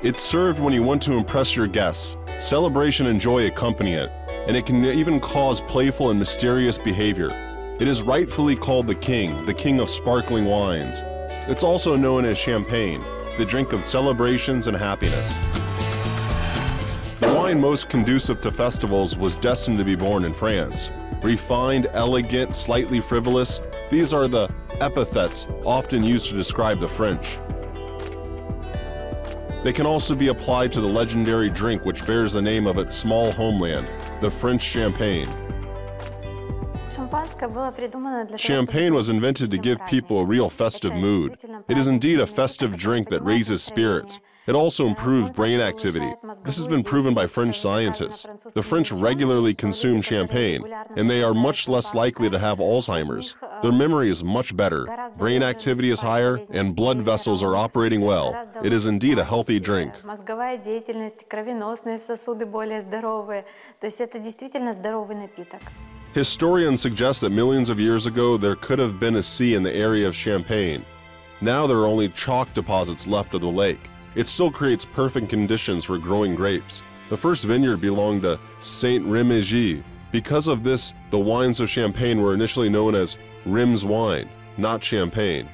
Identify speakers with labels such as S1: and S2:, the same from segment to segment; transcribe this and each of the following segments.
S1: It's served when you want to impress your guests. Celebration and joy accompany it, and it can even cause playful and mysterious behavior. It is rightfully called the king of sparkling wines. It's also known as champagne, the drink of celebrations and happiness. The wine most conducive to festivals was destined to be born in France. Refined, elegant, slightly frivolous, these are the epithets often used to describe the French. They can also be applied to the legendary drink which bears the name of its small homeland, the French champagne. Champagne was invented to give people a real festive mood. It is indeed a festive drink that raises spirits. It also improves brain activity. This has been proven by French scientists. The French regularly consume champagne, and they are much less likely to have Alzheimer's. Their memory is much better, brain activity is higher, and blood vessels are operating well. It is indeed a healthy drink. Historians suggest that millions of years ago there could have been a sea in the area of Champagne. Now there are only chalk deposits left of the lake. It still creates perfect conditions for growing grapes. The first vineyard belonged to Saint Remigius. Because of this, the wines of Champagne were initially known as Rheims wine, not champagne.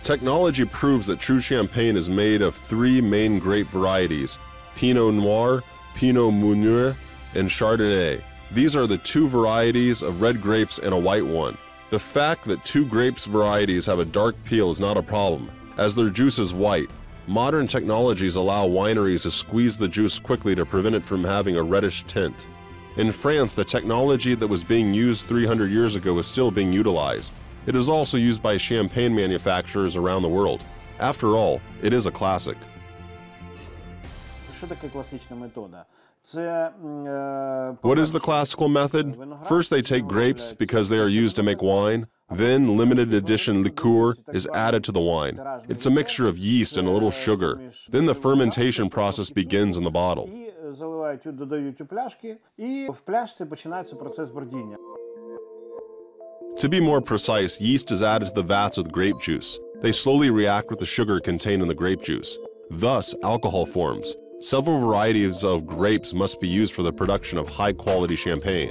S1: Technology proves that true champagne is made of 3 main grape varieties: Pinot Noir, Pinot Meunier, and Chardonnay. These are the 2 varieties of red grapes and a white one. The fact that 2 grapes varieties have a dark peel is not a problem, as their juice is white. Modern technologies allow wineries to squeeze the juice quickly to prevent it from having a reddish tint. In France, the technology that was being used 300 years ago is still being utilized. It is also used by champagne manufacturers around the world. After all, it is a classic. What is the classical method? First, they take grapes because they are used to make wine. Then, limited edition liqueur is added to the wine. It's a mixture of yeast and a little sugar. Then the fermentation process begins in the bottle. To be more precise, yeast is added to the vats with grape juice. They slowly react with the sugar contained in the grape juice. Thus, alcohol forms. Several varieties of grapes must be used for the production of high-quality champagne.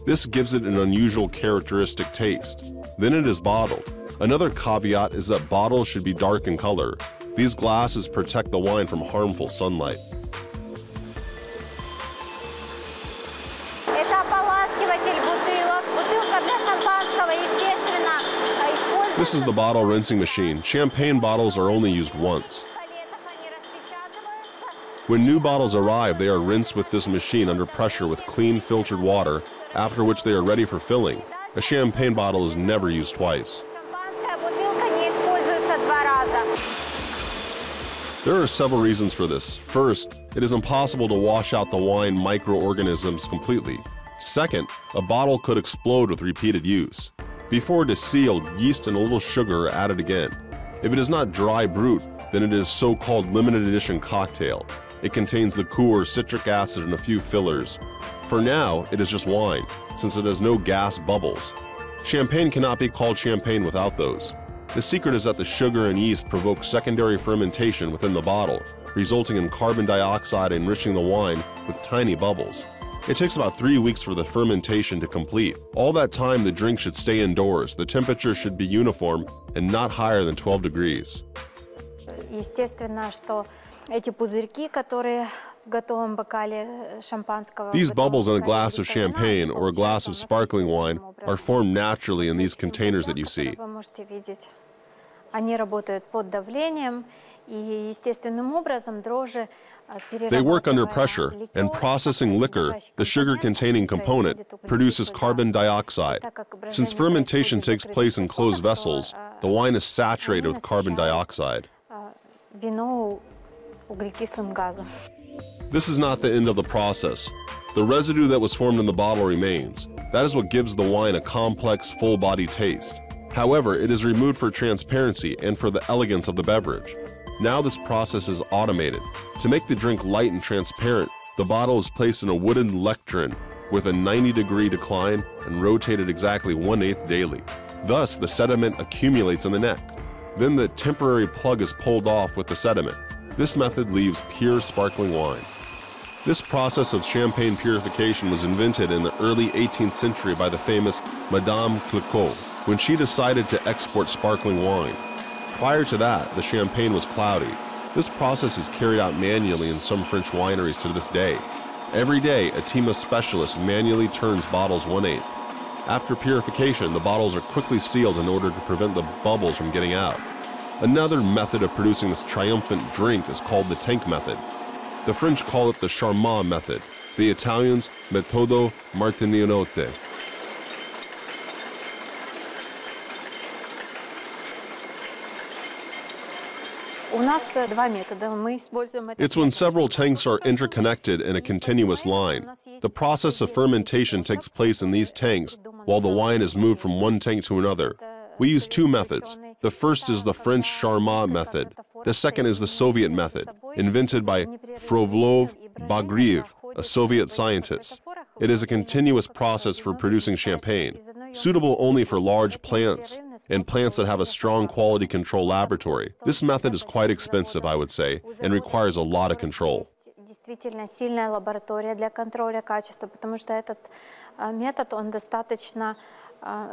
S1: This gives it an unusual characteristic taste. Then it is bottled. Another caveat is that bottles should be dark in color. These glasses protect the wine from harmful sunlight. This is the bottle rinsing machine. Champagne bottles are only used once. When new bottles arrive, they are rinsed with this machine under pressure with clean filtered water, after which they are ready for filling. A champagne bottle is never used twice. There are several reasons for this. First, it is impossible to wash out the wine microorganisms completely. Second, a bottle could explode with repeated use. Before it is sealed, yeast and a little sugar are added again. If it is not dry brut, then it is so-called limited edition cocktail. It contains liqueur, citric acid, and a few fillers. For now, it is just wine, since it has no gas bubbles. Champagne cannot be called champagne without those. The secret is that the sugar and yeast provoke secondary fermentation within the bottle, resulting in carbon dioxide enriching the wine with tiny bubbles. It takes about 3 weeks for the fermentation to complete. All that time, the drink should stay indoors. The temperature should be uniform and not higher than 12 degrees. These bubbles in a glass of champagne or a glass of sparkling wine are formed naturally in these containers that you see. They work under pressure, and processing liquor, the sugar-containing component, produces carbon dioxide. Since fermentation takes place in closed vessels, the wine is saturated with carbon dioxide. This is not the end of the process. The residue that was formed in the bottle remains. That is what gives the wine a complex, full-body taste. However, it is removed for transparency and for the elegance of the beverage. Now this process is automated. To make the drink light and transparent, the bottle is placed in a wooden lectern with a 90-degree decline and rotated exactly 1/8 daily. Thus, the sediment accumulates in the neck. Then the temporary plug is pulled off with the sediment. This method leaves pure sparkling wine. This process of champagne purification was invented in the early 18th century by the famous Madame Clicquot when she decided to export sparkling wine. Prior to that, the champagne was cloudy. This process is carried out manually in some French wineries to this day. Every day, a team of specialists manually turns bottles 1/8. After purification, the bottles are quickly sealed in order to prevent the bubbles from getting out. Another method of producing this triumphant drink is called the tank method. The French call it the Charmat method, the Italians metodo martinianote. It's when several tanks are interconnected in a continuous line. The process of fermentation takes place in these tanks while the wine is moved from one tank to another. We use two methods. The first is the French Charmat method. The second is the Soviet method, invented by Frolov Bagriv, a Soviet scientist. It is a continuous process for producing champagne, suitable only for large plants and plants that have a strong quality control laboratory. This method is quite expensive, I would say, and requires a lot of control.
S2: Действительно сильная лаборатория для контроля качества, потому что этот метод, он достаточно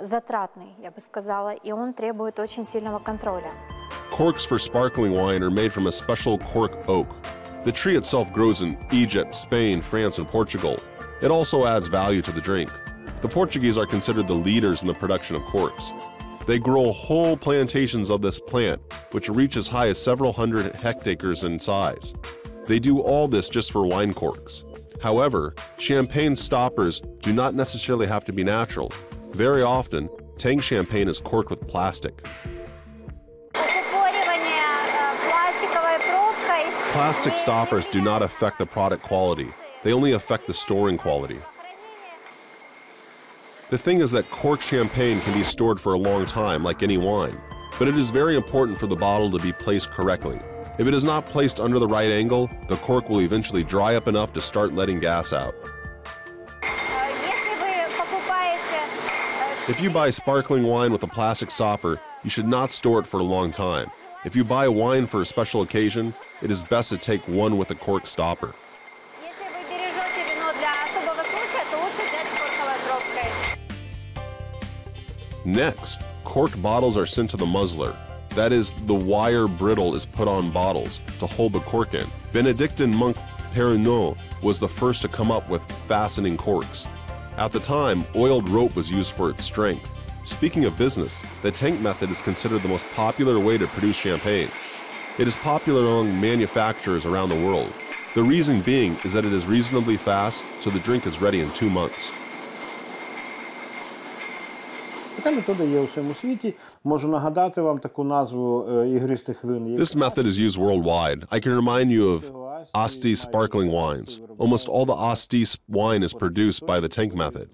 S2: затратный, я бы сказала, и он требует очень сильного контроля.
S1: Corks for sparkling wine are made from a special cork oak. The tree itself grows in Egypt, Spain, France, and Portugal. It also adds value to the drink. The Portuguese are considered the leaders in the production of corks. They grow whole plantations of this plant, which reach as high as several hundred hectares in size. They do all this just for wine corks. However, champagne stoppers do not necessarily have to be natural. Very often, tank champagne is corked with plastic. Plastic stoppers do not affect the product quality. They only affect the storing quality. The thing is that corked champagne can be stored for a long time, like any wine, but it is very important for the bottle to be placed correctly. If it is not placed under the right angle, the cork will eventually dry up enough to start letting gas out. If you buy sparkling wine with a plastic stopper, you should not store it for a long time. If you buy wine for a special occasion, it is best to take one with a cork stopper. Next, corked bottles are sent to the muzzler. That is, the wire brittle is put on bottles to hold the cork in. Benedictine monk Perrineau was the first to come up with fastening corks. At the time, oiled rope was used for its strength. Speaking of business, the tank method is considered the most popular way to produce champagne. It is popular among manufacturers around the world. The reason being is that it is reasonably fast, so the drink is ready in 2 months. This method is used worldwide. I can remind you of Asti sparkling wines. Almost all the Asti wine is produced by the tank method.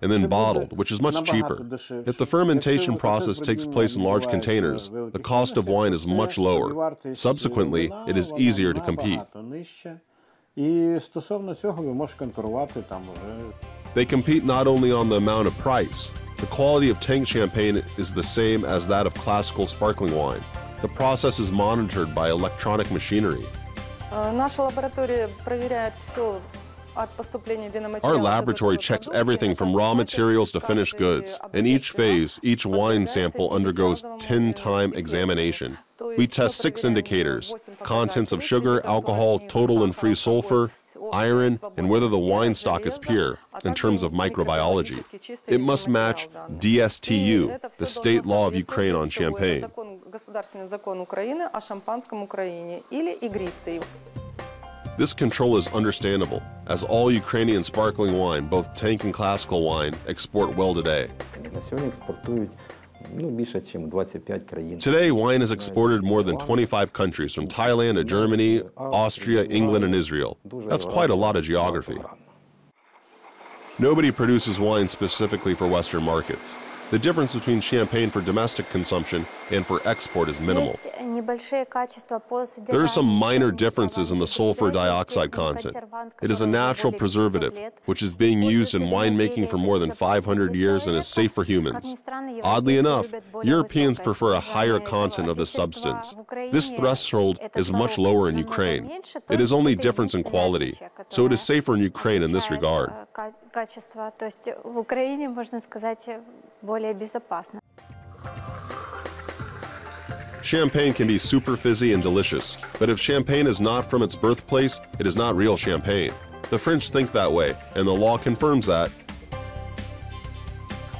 S1: And then bottled, which is much cheaper. If the fermentation process takes place in large containers, the cost of wine is much lower. Subsequently, it is easier to compete. They compete not only on the amount of price. The quality of tank champagne is the same as that of classical sparkling wine. The process is monitored by electronic machinery. Our laboratory checks everything from raw materials to finished goods. In each phase, each wine sample undergoes 10-time examination. We test 6 indicators: contents of sugar, alcohol, total and free sulfur, iron, and whether the wine stock is pure in terms of microbiology. It must match DSTU, the state law of Ukraine on champagne. This control is understandable, as all Ukrainian sparkling wine, both tank and classical wine, export well today. Today, wine is exported more than 25 countries, from Thailand to Germany, Austria, England, and Israel. That's quite a lot of geography. Nobody produces wine specifically for Western markets. The difference between champagne for domestic consumption and for export is minimal.
S2: Есть небольшие качества по
S1: There are some
S2: содержанию
S1: minor
S2: естественных
S1: differences in the
S2: слабонных
S1: sulfur
S2: выделяний,
S1: dioxide
S2: естественный
S1: content.
S2: консервант,
S1: It is a
S2: который уже
S1: natural
S2: более 500
S1: preservative,
S2: лет
S1: which is being used in
S2: используется
S1: winemaking for more than 500 years and is safe for humans. Oddly enough, Europeans prefer a higher content of this substance. This threshold is much lower in Ukraine. It is only difference in quality, so it is safer in Ukraine in this regard.
S2: Качество, то есть в Украине, можно сказать, более безопасно.
S1: Champagne can be super fizzy and delicious, but if champagne is not from its birthplace, it is not real champagne. The French think that way, and the law confirms that.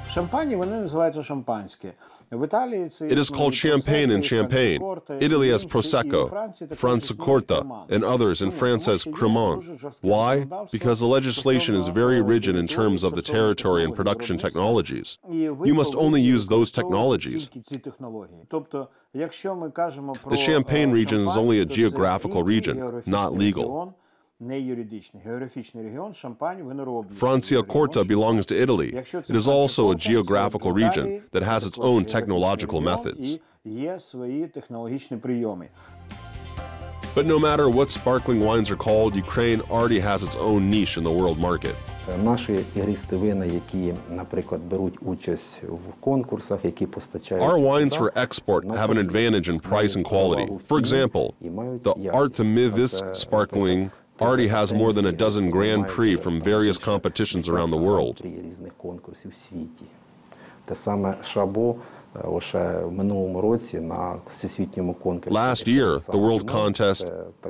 S3: Шампані вони називаються шампанське. В Італії це
S1: It is called champagne in Champagne. Italy has Prosecco, Franciacorta, and others, and France has Cremant. Why? Because the legislation is very rigid in terms of the territory and production technologies. You must only use those technologies. The Champagne region is only a geographical region, not legal. Franciacorta belongs to Italy. It is also a geographical region that has its own technological methods. But no matter what sparkling wines are called, Ukraine already has its own niche in the world market.
S4: Наші ігристі вина, які, наприклад, беруть участь в конкурсах, які постачають.
S1: Our wines for export have an advantage in price and quality. For example, the Artemivis sparkling already has more than a dozen Grand Prix from various competitions around the world.
S4: Різних конкурсів в світі. Те саме Шабо лише в минулому році на всесвітньому конкурсі.
S1: Last year, the world contest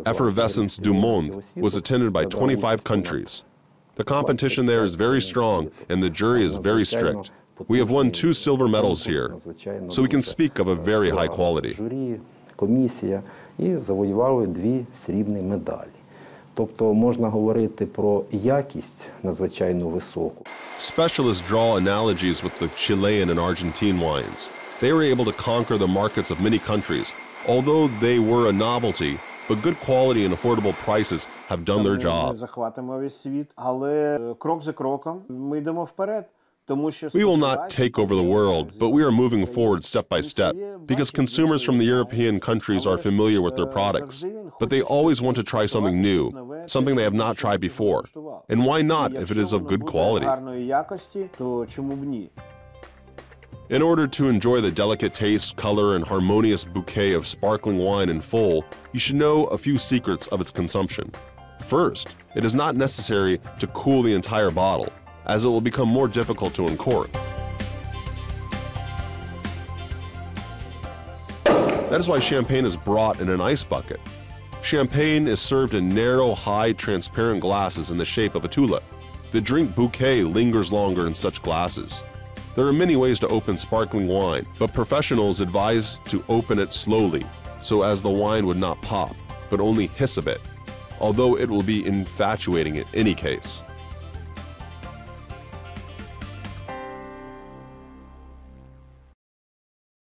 S1: Effervescence du Monde was attended by 25 countries. The competition there is very strong and the jury is very strict. We have won 2 silver medals here, so we can speak of a very high quality.
S4: Журі, комісія і завоювали 2 срібні медалі. Тобто можна говорити про якість надзвичайно високу.
S1: Specialists draw analogies with the Chilean and Argentine wines. They were able to conquer the markets of many countries, although they were a novelty, but good quality and affordable prices have done their job.
S3: Захватимо весь світ, але крок за кроком ми йдемо вперед.
S1: We will not take over the world, but we are moving forward step by step, because consumers from the European countries are familiar with their products, but they always want to try something new, something they have not tried before. And why not if it is of good quality? In order to enjoy the delicate taste, color, and harmonious bouquet of sparkling wine in full, you should know a few secrets of its consumption. First, it is not necessary to cool the entire bottle, as it will become more difficult to uncork. That is why champagne is brought in an ice bucket. Champagne is served in narrow, high, transparent glasses in the shape of a tulip. The drink bouquet lingers longer in such glasses. There are many ways to open sparkling wine, but professionals advise to open it slowly, so as the wine would not pop, but only hiss a bit, although it will be infatuating in any case.